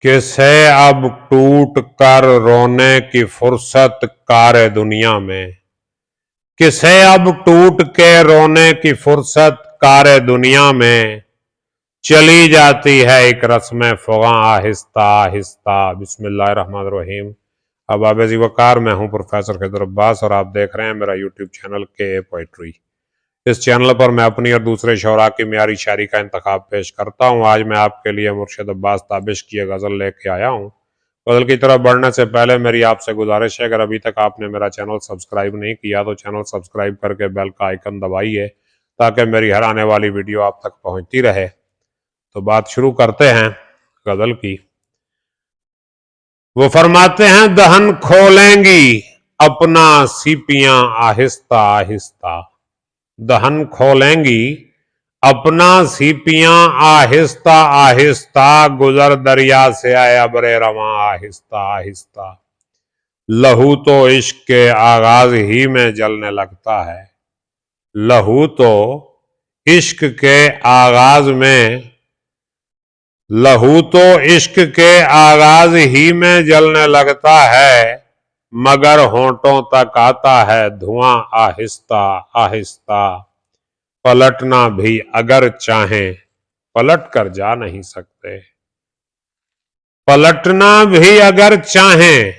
किसे अब टूट कर रोने की फुर्सत कार दुनिया में, किसे अब टूट के रोने की फुर्सत कार दुनिया में, चली जाती है एक रस्म फ़ग़ां आहिस्ता आहिस्ता। बिस्मिल्लाहिर्रहमानिर्रहीम। अहबाब ज़ी वक़ार, मैं हूँ प्रोफेसर खिज़र अब्बास और आप देख रहे हैं मेरा यूट्यूब चैनल के पोइट्री। इस चैनल पर मैं अपनी और दूसरे शौरा की म्यारी शायरी का इंतखाब पेश करता हूँ। आज मैं आपके लिए मुर्शिद अब्बास ताबिश की एक गज़ल लेके आया हूँ। गज़ल की तरफ बढ़ने से पहले मेरी आपसे गुजारिश है, अगर अभी तक आपने मेरा चैनल सब्सक्राइब नहीं किया तो चैनल सब्सक्राइब करके बेल का आइकन दबाइए ताकि मेरी हर आने वाली वीडियो आप तक पहुँचती रहे। तो बात शुरू करते हैं गज़ल की। वो फरमाते हैं, दहन खोलेंगी अपना सीपियां आहिस्ता आहिस्ता, दहन खोलेंगी अपना सीपियां आहिस्ता आहिस्ता, गुजर दरिया से आए अबरे रवां आहिस्ता आहिस्ता। लहू तो इश्क के आगाज ही में जलने लगता है, लहू तो इश्क के आगाज में, लहू तो इश्क के आगाज ही में जलने लगता है, मगर होंठों तक आता है धुआं आहिस्ता आहिस्ता। पलटना भी अगर चाहें पलट कर जा नहीं सकते, पलटना भी अगर चाहें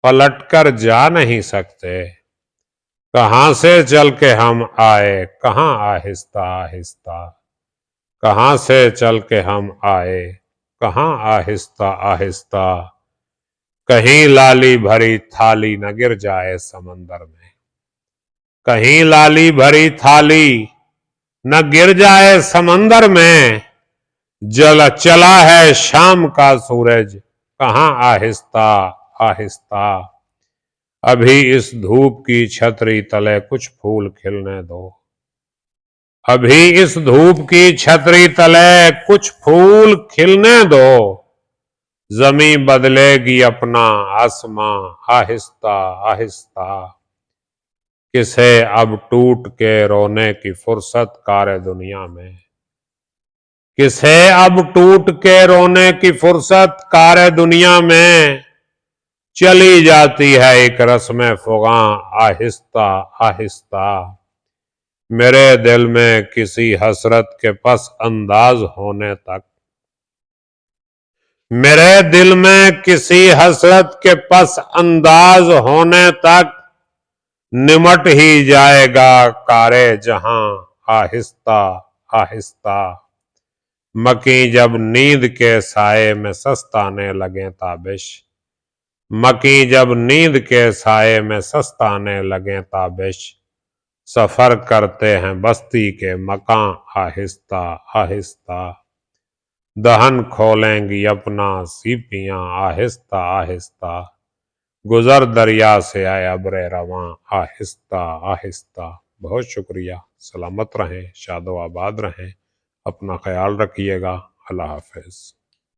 पलट कर जा नहीं सकते। कहां से चल के हम आए कहां आहिस्ता आहिस्ता, कहां से चल के हम आए कहां आहिस्ता आहिस्ता। कहीं लाली भरी थाली न गिर जाए समंदर में, कहीं लाली भरी थाली न गिर जाए समंदर में, चला है शाम का सूरज कहां आहिस्ता आहिस्ता। अभी इस धूप की छतरी तले कुछ फूल खिलने दो, अभी इस धूप की छतरी तले कुछ फूल खिलने दो। जमी बदलेगी अपना आसमां आहिस्ता आहिस्ता, किसे अब टूट के रोने की फुर्सत कार दुनिया में, किसे अब टूट के रोने की फुर्सत कार दुनिया में, चली जाती है एक रस्म फ़ग़ां आहिस्ता आहिस्ता। मेरे दिल में किसी हसरत के पस अंदाज होने तक, मेरे दिल में किसी हसरत के पस अंदाज होने तक, निमट ही जाएगा कारे जहां आहिस्ता आहिस्ता। मकी जब नींद के साए में सस्ताने लगे ताबिश, मकी जब नींद के साए में सस्ताने लगे ताबिश, सफर करते हैं बस्ती के मकां आहिस्ता आहिस्ता। दहन खोलेंगी अपना सीपियां आहिस्ता आहिस्ता, गुजर दरिया से आए अबरे रवां आहिस्ता आहिस्ता। बहुत शुक्रिया। सलामत रहें, शादो आबाद रहें, अपना ख्याल रखिएगा। अल्लाह हाफ़िज़।